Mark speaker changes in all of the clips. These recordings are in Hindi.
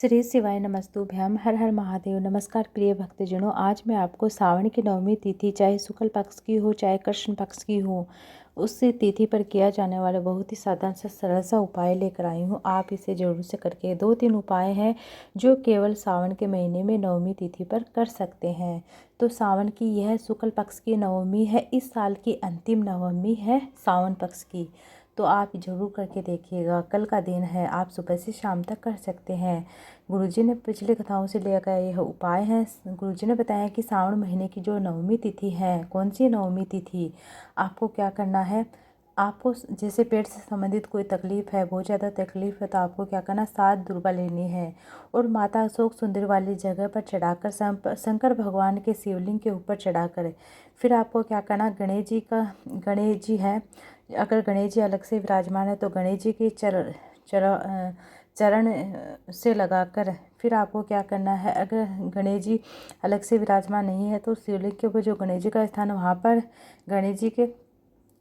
Speaker 1: श्री शिवाय नमस्तुभ्याम। हर हर महादेव। नमस्कार प्रिय भक्तजनों, आज मैं आपको सावन की नवमी तिथि चाहे शुक्ल पक्ष की हो चाहे कृष्ण पक्ष की हो, उस तिथि पर किया जाने वाला बहुत ही साधारण सा सरल सा उपाय लेकर आई हूँ। आप इसे जरूर से करके 2-3 उपाय हैं जो केवल सावन के महीने में नवमी तिथि पर कर सकते हैं। तो सावन की यह शुक्ल पक्ष की नवमी है, इस साल की अंतिम नवमी है सावन पक्ष की। तो आप ज़रूर करके देखिएगा। कल का दिन है, आप सुबह से शाम तक कर सकते हैं। गुरुजी ने पिछली कथाओं से लिया गया यह उपाय है। गुरुजी ने बताया कि सावन महीने की जो नवमी तिथि है, कौन सी नवमी तिथि, आपको क्या करना है। आपको जैसे पेट से संबंधित कोई तकलीफ़ है, बहुत ज़्यादा तकलीफ़ है, तो आपको क्या करना, 7 दुर्वा लेनी है और माता अशोक सुंदर वाली जगह पर चढ़ाकर शंकर भगवान के शिवलिंग के ऊपर चढ़ाकर फिर आपको क्या करना, गणेश जी है, अगर गणेश जी अलग से विराजमान है तो गणेश जी के चरण से लगाकर फिर आपको क्या करना है। अगर गणेश जी अलग से विराजमान नहीं है तो शिवलिंग के ऊपर जो गणेश जी का स्थान है वहाँ पर गणेश जी के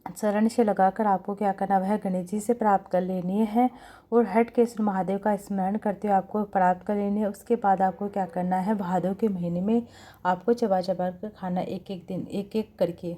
Speaker 1: चरण से लगाकर आपको क्या करना, वह गणेश जी से प्राप्त कर लेनी है और हटकेश्वर महादेव का स्मरण करते हुए आपको प्राप्त कर लेनी है। उसके बाद आपको क्या करना है, भादों के महीने में आपको चबा चबा कर खाना, एक एक दिन एक एक करके।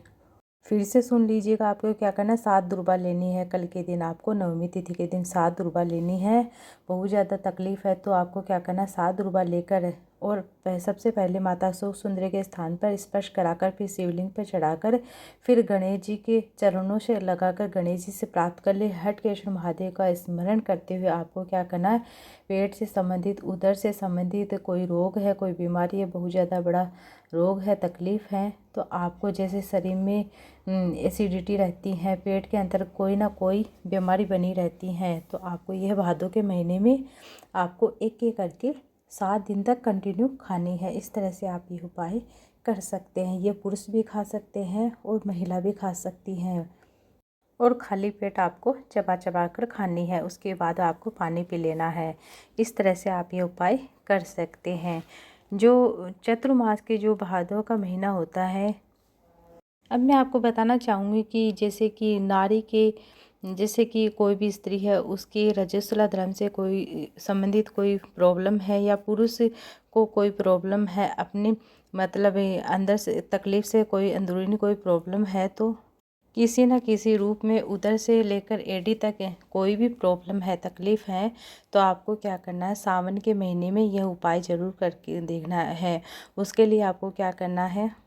Speaker 1: फिर से सुन लीजिएगा, आपको क्या करना है, 7 दुर्बा लेनी है। कल के दिन आपको नवमी तिथि के दिन 7 दुर्बा लेनी है। बहुत ज़्यादा तकलीफ़ है तो आपको क्या करना है, 7 दुर्बा लेकर और सबसे पहले माता अशोक सुंदरी के स्थान पर स्पर्श कराकर फिर शिवलिंग पर चढ़ाकर फिर गणेश जी के चरणों से लगाकर गणेश जी से प्राप्त कर ले। हटकेश्वर महादेव का स्मरण करते हुए आपको क्या करना है, पेट से संबंधित, उदर से संबंधित कोई रोग है, कोई बीमारी है, बहुत ज़्यादा बड़ा रोग है, तकलीफ़ है, तो आपको जैसे शरीर में एसिडिटी रहती है, पेट के अंदर कोई ना कोई बीमारी बनी रहती है, तो आपको यह भादों के महीने में आपको एक एक करके 7 दिन तक कंटिन्यू खानी है। इस तरह से आप ये उपाय कर सकते हैं। ये पुरुष भी खा सकते हैं और महिला भी खा सकती हैं और खाली पेट आपको चबा चबा कर खानी है। उसके बाद आपको पानी पी लेना है। इस तरह से आप ये उपाय कर सकते हैं। जो चतुर्मास के जो भादों का महीना होता है, अब मैं आपको बताना चाहूँगी कि जैसे कि नारी के, जैसे कि कोई भी स्त्री है उसके रजस्वला धर्म से कोई संबंधित कोई प्रॉब्लम है या पुरुष को कोई प्रॉब्लम है, अपने मतलब अंदर से तकलीफ़ से कोई अंदरूनी कोई प्रॉब्लम है, तो किसी न किसी रूप में उधर से लेकर एडी तक कोई भी प्रॉब्लम है, तकलीफ़ है, तो आपको क्या करना है, सावन के महीने में यह उपाय ज़रूर करके देखना है। उसके लिए आपको क्या करना है,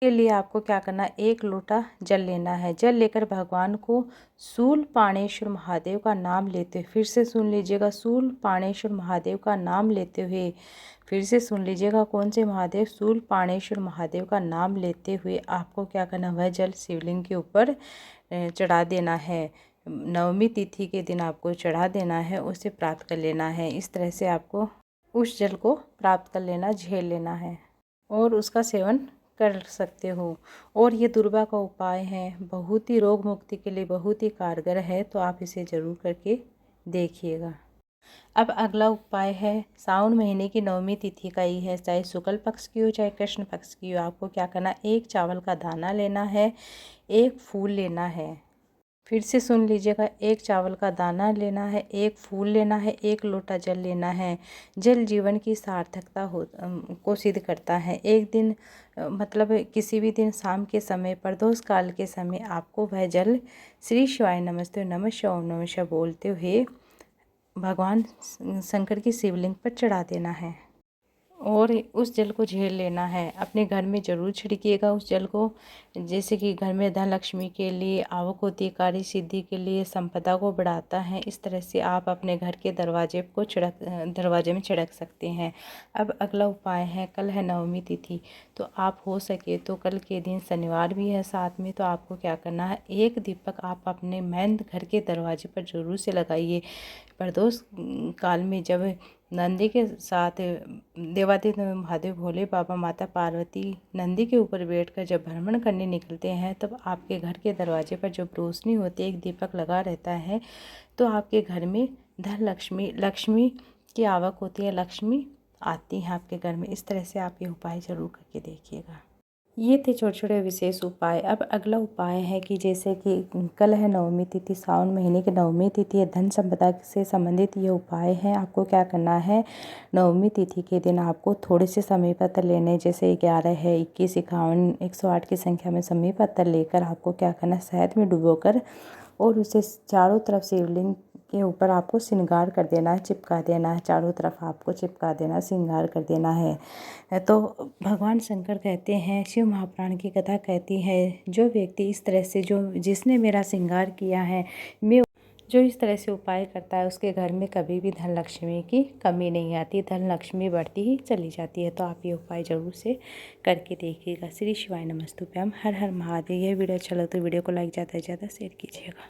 Speaker 1: के लिए आपको क्या करना है, 1 लोटा जल लेना है। जल लेकर भगवान को शूलपाणेश्वर महादेव का नाम लेते हुए, फिर से सुन लीजिएगा, शूलपाणेश्वर महादेव का नाम लेते हुए, फिर से सुन लीजिएगा, कौन से महादेव, शूलपाणेश्वर महादेव का नाम लेते हुए आपको क्या करना, वह जल शिवलिंग के ऊपर चढ़ा देना है। नवमी तिथि के दिन आपको चढ़ा देना है, उसे प्राप्त कर लेना है। इस तरह से आपको उस जल को प्राप्त कर लेना, झेल लेना है और उसका सेवन कर सकते हो। और ये दुर्वा का उपाय है, बहुत ही रोग मुक्ति के लिए बहुत ही कारगर है, तो आप इसे ज़रूर करके देखिएगा। अब अगला उपाय है, सावन महीने की नवमी तिथि का ही है, चाहे शुक्ल पक्ष की हो चाहे कृष्ण पक्ष की हो। आपको क्या करना, 1 चावल का दाना लेना है, 1 फूल लेना है। फिर से सुन लीजिएगा, 1 चावल का दाना लेना है, 1 फूल लेना है, 1 लोटा जल लेना है। जल जीवन की सार्थकता को सिद्ध करता है। एक दिन मतलब किसी भी दिन शाम के समय, प्रदोष काल के समय आपको वह जल श्री शिवाय नमस्ते नमः शिवाय ओम नमः शिवाय बोलते हुए भगवान शंकर की शिवलिंग पर चढ़ा देना है और उस जल को झेल लेना है। अपने घर में ज़रूर छिड़किएगा उस जल को, जैसे कि घर में धन लक्ष्मी के लिए, आवक होती, कार्य सिद्धि के लिए, संपदा को बढ़ाता है। इस तरह से आप अपने घर के दरवाजे में छिड़क सकते हैं। अब अगला उपाय है, कल है नवमी तिथि, तो आप हो सके तो कल के दिन शनिवार भी है साथ में, तो आपको क्या करना है, 1 दीपक आप अपने मेन घर के दरवाजे पर ज़रूर से लगाइए। प्रदोष काल में जब नंदी के साथ देवादिदेव महादेव भोले बाबा, माता पार्वती नंदी के ऊपर बैठकर जब भ्रमण करने निकलते हैं, तब आपके घर के दरवाजे पर जब रोशनी होती है, 1 दीपक लगा रहता है, तो आपके घर में धन लक्ष्मी की आवक होती है, लक्ष्मी आती है आपके घर में। इस तरह से आप ये उपाय ज़रूर करके देखिएगा। ये थे छोटे छोटे विशेष उपाय। अब अगला उपाय है कि जैसे कि कल है नवमी तिथि, सावन महीने की नवमी तिथि है, धन संपदा से संबंधित ये उपाय है। आपको क्या करना है, नवमी तिथि के दिन आपको थोड़े से समी पत्र लेने, जैसे 11 है, 21, 51, 108 की संख्या में समी पत्र लेकर आपको क्या करना है, शहद में डुबोकर और उसे चारों तरफ शिवलिंग के ऊपर आपको श्रृंगार कर देना है, चिपका देना है, चारों तरफ आपको चिपका देना, श्रृंगार कर देना है। तो भगवान शंकर कहते हैं, शिव महापुराण की कथा कहती है, जो व्यक्ति इस तरह से जिसने मेरा श्रृंगार किया है, जो इस तरह से उपाय करता है, उसके घर में कभी भी धन लक्ष्मी की कमी नहीं आती, धन लक्ष्मी बढ़ती ही चली जाती है। तो आप ये उपाय ज़रूर से करके देखिएगा। श्री शिवाय नमस्तुभ्यम। हर हर महादेव। यह वीडियो अच्छा लगे तो वीडियो को लाइक ज़्यादा से ज़्यादा शेयर कीजिएगा।